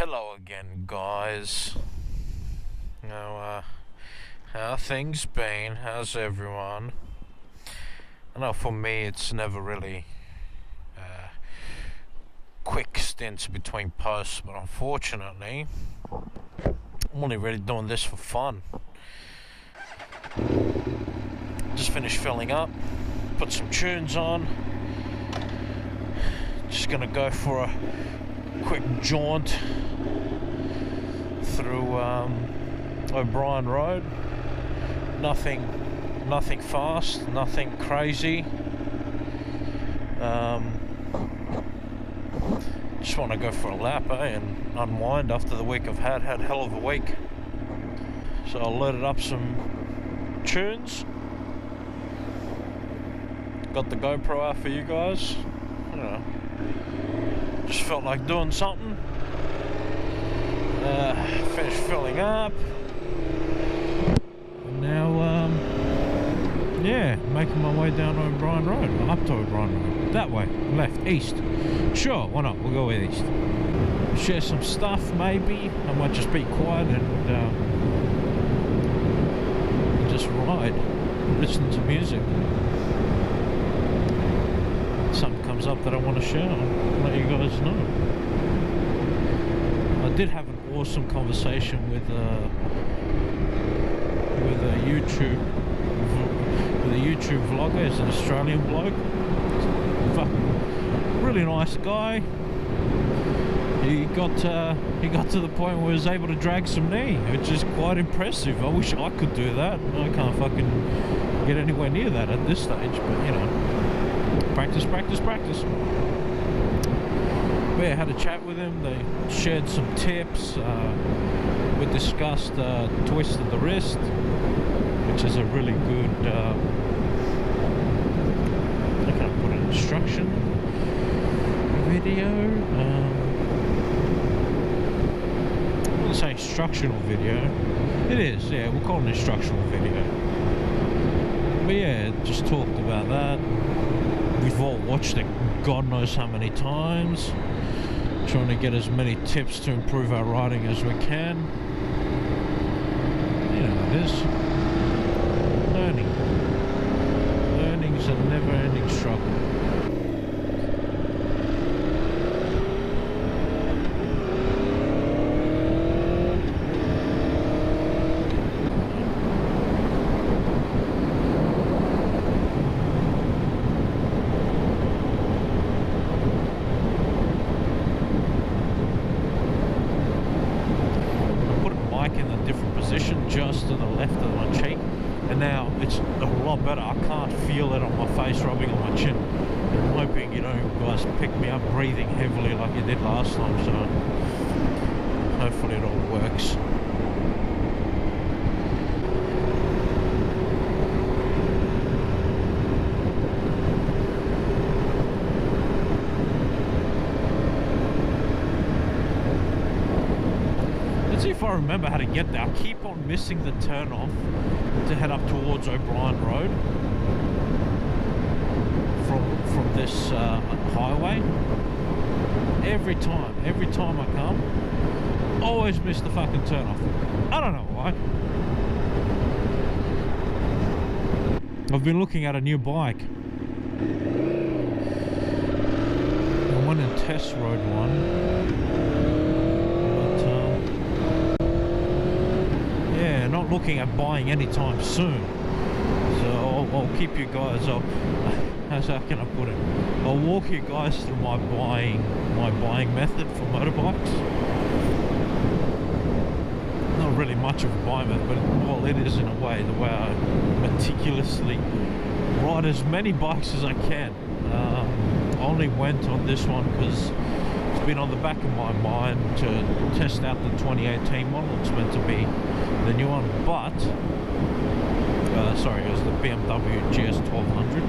Hello again, guys. Now, how things been? How's everyone? I know for me it's never really quick stints between posts, but unfortunately I'm only really doing this for fun. Just finished filling up, put some tunes on, just gonna go for a quick jaunt through Obrian Road. Nothing fast, nothing crazy. Just want to go for a lap, and unwind after the week I've had a hell of a week. So I loaded up some tunes, got the GoPro out for you guys. I don't know, just felt like doing something. Finished filling up, and now yeah, making my way down Obrian Road, up to Obrian Road, that way, left, east. Sure, why not? We'll go with east. Share some stuff, maybe. I might just be quiet and just ride, listen to music. Something comes up that I want to share, I'll let you guys know. I did have an awesome conversation with a YouTube vlogger. He's an Australian bloke. Fucking really nice guy. He got to the point where he was able to drag some knee, which is quite impressive. I wish I could do that. I can't fucking get anywhere near that at this stage, but you know, practice. But yeah, had a chat with him. They shared some tips. We discussed twist of the wrist, which is a really good how can I put it, instruction video. I wouldn't say instructional video. It is, yeah, we'll call it an instructional video. But yeah, just talked about that. We've all watched it God knows how many times, trying to get as many tips to improve our riding as we can. You know, it is learning's a never-ending struggle. Just to the left of my cheek, and now it's a lot better. I can't feel it on my face, rubbing on my chin. I'm hoping, you know, you guys pick me up breathing heavily like you did last time, so hopefully it all works. If I remember how to get there. I keep on missing the turn off to head up towards Obrian Road from this highway. Every time I come, always miss the fucking turn off. I don't know why. I've been looking at a new bike. I went and test rode one. Yeah, not looking at buying anytime soon, so I'll keep you guys up. How can I put it? I'll walk you guys through my buying method for motorbikes. Not really much of a buying method, but well, it is in a way. The way I meticulously ride as many bikes as I can. I only went on this one because it's been on the back of my mind to test out the 2018 model. It's meant to be the new one, but sorry, it was the BMW GS 1200.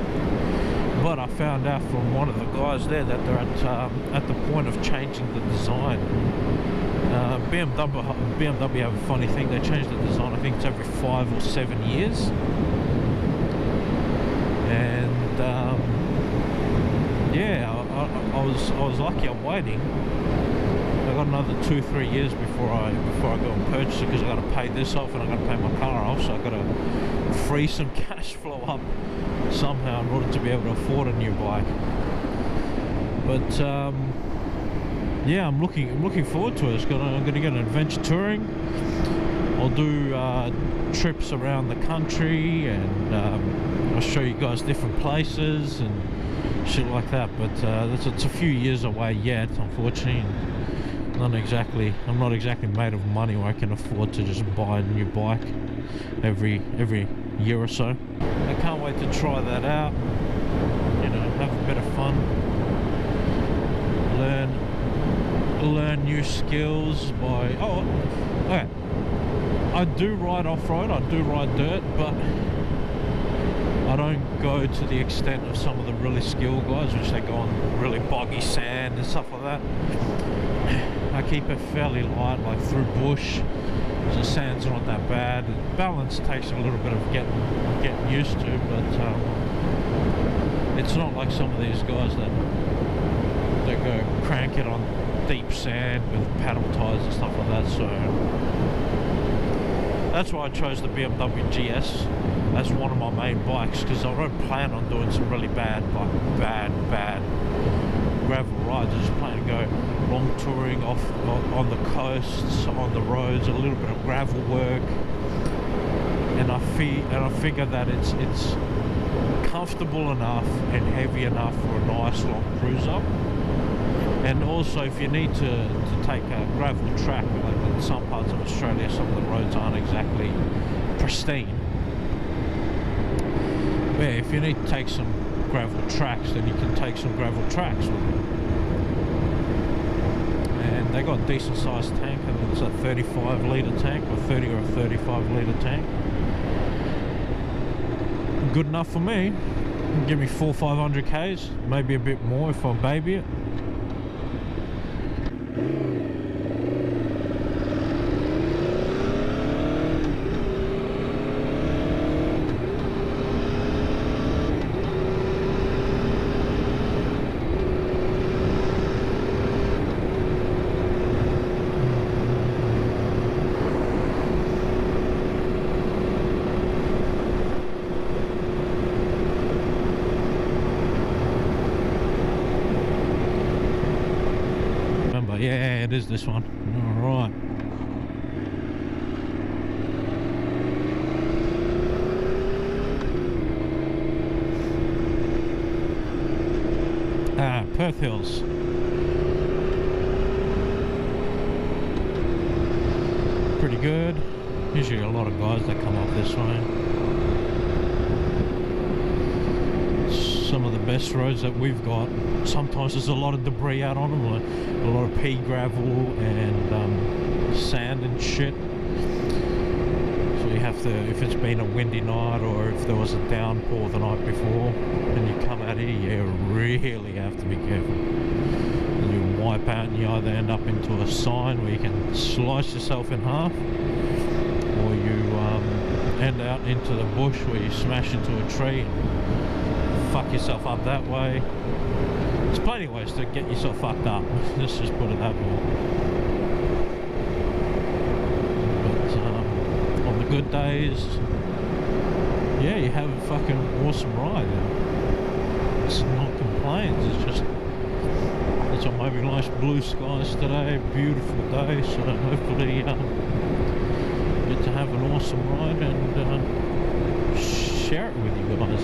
But I found out from one of the guys there that they're at the point of changing the design. BMW have a funny thing. They change the design. I think it's every 5 or 7 years. And yeah, I was lucky. I'm waiting. I got another 2-3 years before I go and purchase it, because I got to pay this off and I got to pay my car off. So I got to free some cash flow up somehow in order to be able to afford a new bike. But yeah, I'm looking forward to it. I'm going to get an adventure touring. I'll do trips around the country, and I'll show you guys different places and shit like that. But it's a few years away yet, unfortunately. I'm not exactly made of money where I can afford to just buy a new bike every year or so. I can't wait to try that out. You know, have a bit of fun, learn new skills by. Oh, okay. I do ride off-road, I do ride dirt, but I don't go to the extent of some of the really skilled guys, which they go on really boggy sand and stuff like that. I keep it fairly light, like through bush. The sand's not that bad. Balance takes a little bit of getting used to, but it's not like some of these guys that go crank it on deep sand with paddle tires and stuff like that. So that's why I chose the BMW GS. That's one of my main bikes, because I don't plan on doing some really bad gravel rides. I just plan to go long touring on the coasts, on the roads, a little bit of gravel work, and I figure that it's comfortable enough and heavy enough for a nice long cruiser. And also, if you need to take a gravel track, like in some parts of Australia, some of the roads aren't exactly pristine. Yeah, if you need to take some gravel tracks, then you can take some gravel tracks with it. And they got a decent sized tank. I think it's a 35 litre tank, or 30 or a 35 litre tank. Good enough for me. Give me 400-500 Ks, maybe a bit more if I baby it. Yeah, it is this one. All right. Perth Hills. Pretty good. Usually a lot of guys that come up this way. Some of the best roads that we've got, sometimes there's a lot of debris out on them, like a lot of pea gravel and sand and shit. So you have to, if it's been a windy night or if there was a downpour the night before and you come out here, you really have to be careful. And you wipe out and you either end up into a sign where you can slice yourself in half, or you end out into the bush where you smash into a tree and fuck yourself up that way. There's plenty of ways to get yourself fucked up. Let's just put it that way. But on the good days, yeah, you have a fucking awesome ride. It's not complaints. It's just, it's on maybe nice blue skies today, beautiful day. So hopefully get to have an awesome ride and share it with you guys.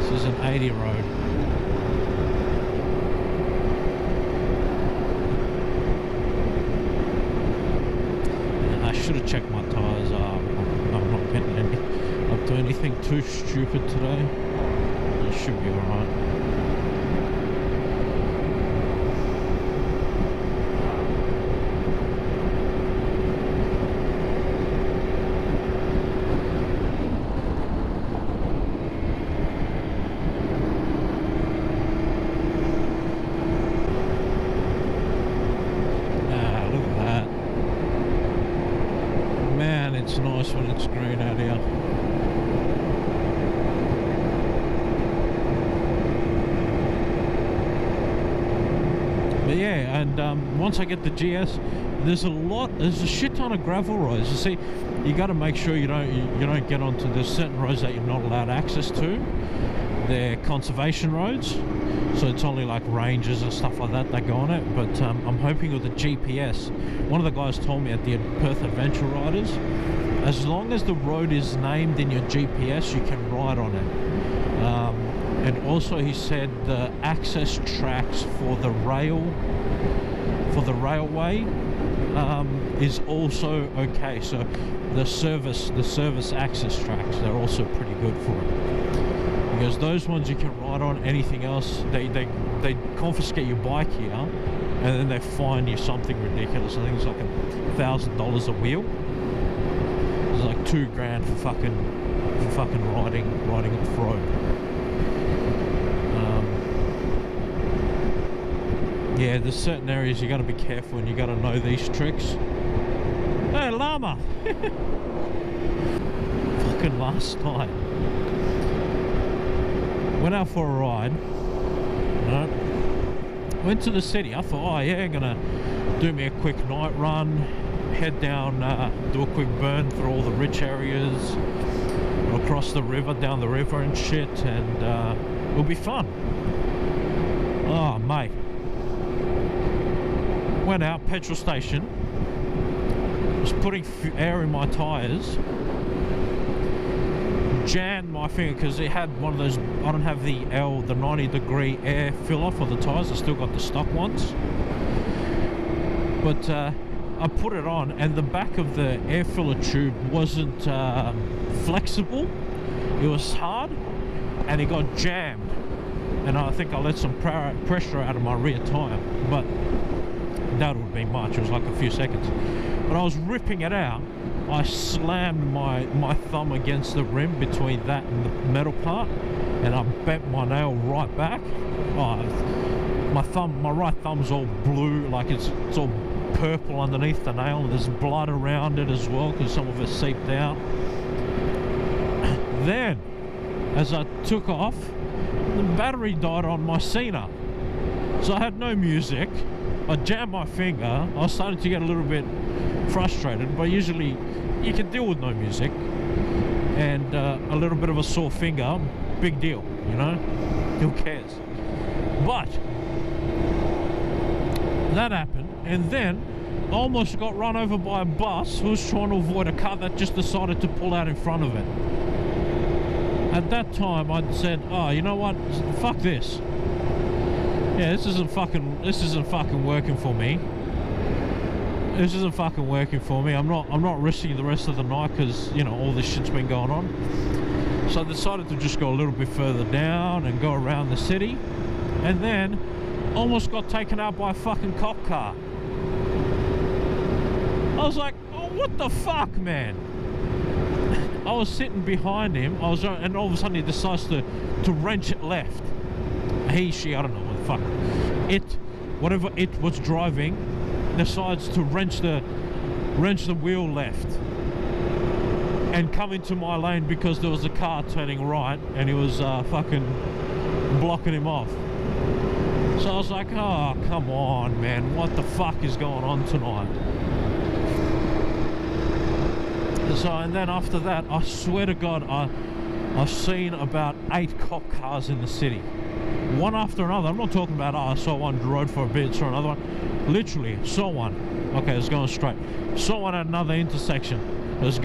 This is an 80 road. And I should have checked my tyres. I'm not getting up to anything too stupid today. It should be alright. nice when it's green out here. But yeah, and once I get the GS, there's a shit ton of gravel roads. You see, you got to make sure you don't get onto, there's certain roads that you're not allowed access to. They're conservation roads, so it's only like rangers and stuff like that go on it. But I'm hoping with the GPS, one of the guys told me at the Perth Adventure Riders, as long as the road is named in your GPS, you can ride on it. And also he said the access tracks for the railway is also okay. So the service access tracks, they're also pretty good for it, because those ones you can ride on. Anything else, they confiscate your bike here, and then they fine you something ridiculous. I think it's like $1,000 a wheel. It's like $2,000 for fucking riding off road. Yeah, there's certain areas you got to be careful, and you got to know these tricks. Hey, llama! Fucking last night, went out for a ride. Went to the city. I thought, oh yeah, gonna do me a quick night run, head down, do a quick burn through all the rich areas, across the river, down the river and shit, and it'll be fun. Oh mate, went out, petrol station, was putting air in my tyres, jammed my finger because it had one of those, I don't have the 90-degree air filler for the tyres, I still got the stock ones, but I put it on, and the back of the air filler tube wasn't flexible, it was hard, and it got jammed, and I think I let some pressure out of my rear tyre, but that would be much, it was like a few seconds. But I was ripping it out, I slammed my thumb against the rim between that and the metal part, and I bent my nail right back. Oh, my right thumb's all blue, like it's all purple underneath the nail, and there's blood around it as well because some of it seeped out. Then, as I took off, the battery died on my Cena, so I had no music. I jammed my finger. I was starting to get a little bit frustrated, but usually you can deal with no music, and a little bit of a sore finger, big deal, you know, who cares? But that happened, and then I almost got run over by a bus who was trying to avoid a car that just decided to pull out in front of it. At that time I said, oh, you know what, fuck this. Yeah, this isn't fucking working for me. This isn't fucking working for me. I'm not risking the rest of the night because, you know, all this shit's been going on. So I decided to just go a little bit further down and go around the city, and then almost got taken out by a fucking cop car. I was like, oh, what the fuck, man? I was sitting behind him, and all of a sudden he decides to wrench it left. He, she, I don't know what the fuck. Whatever it was driving, decides to wrench the wheel left and come into my lane because there was a car turning right and he was fucking blocking him off. So I was like, oh, come on, man, what the fuck is going on tonight? So, and then after that, I swear to God, I've seen about 8 cop cars in the city, one after another. I'm not talking about, I saw one, rode for a bit, saw another one. Literally, saw one. Okay, it was going straight. Saw one at another intersection. It was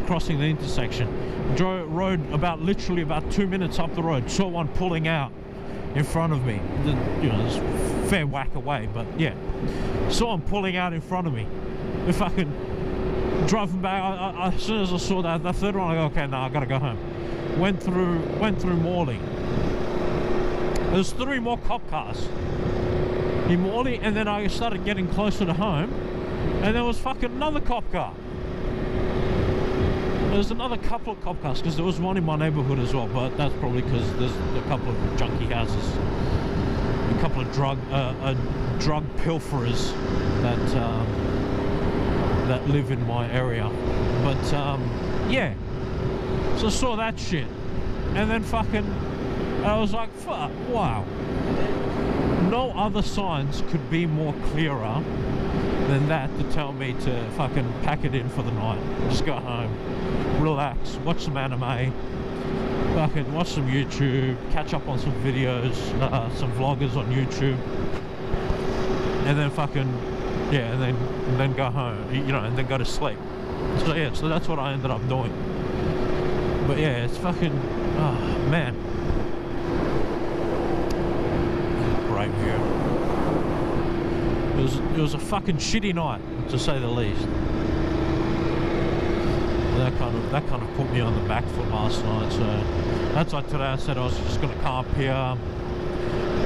crossing the intersection. Rode literally about 2 minutes up the road. Saw one pulling out in front of me. You know, it's a fair whack away, but yeah. Saw one pulling out in front of me. If fucking driving back, as soon as I saw that, the third one, I go, okay, no, I gotta go home. Went through Morley. There's 3 more cop cars in Morley, and then I started getting closer to home, and there was fucking another cop car. There's another couple of cop cars, because there was one in my neighborhood as well, but that's probably because there's a couple of junkie houses, a couple of drug pilferers that that live in my area. But yeah, so I saw that shit, and then fucking I was like, fuck, wow, no other signs could be more clearer than that to tell me to fucking pack it in for the night, just go home, relax, watch some anime, fucking watch some YouTube, catch up on some videos, some vloggers on YouTube, and then fucking, yeah, and then go home, you know, and then go to sleep. So yeah, so that's what I ended up doing. But yeah, it's fucking, oh man, great view. It was a fucking shitty night, to say the least. That kind of put me on the back foot last night. So that's why today I said I was just going to come up here,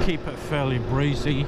keep it fairly breezy.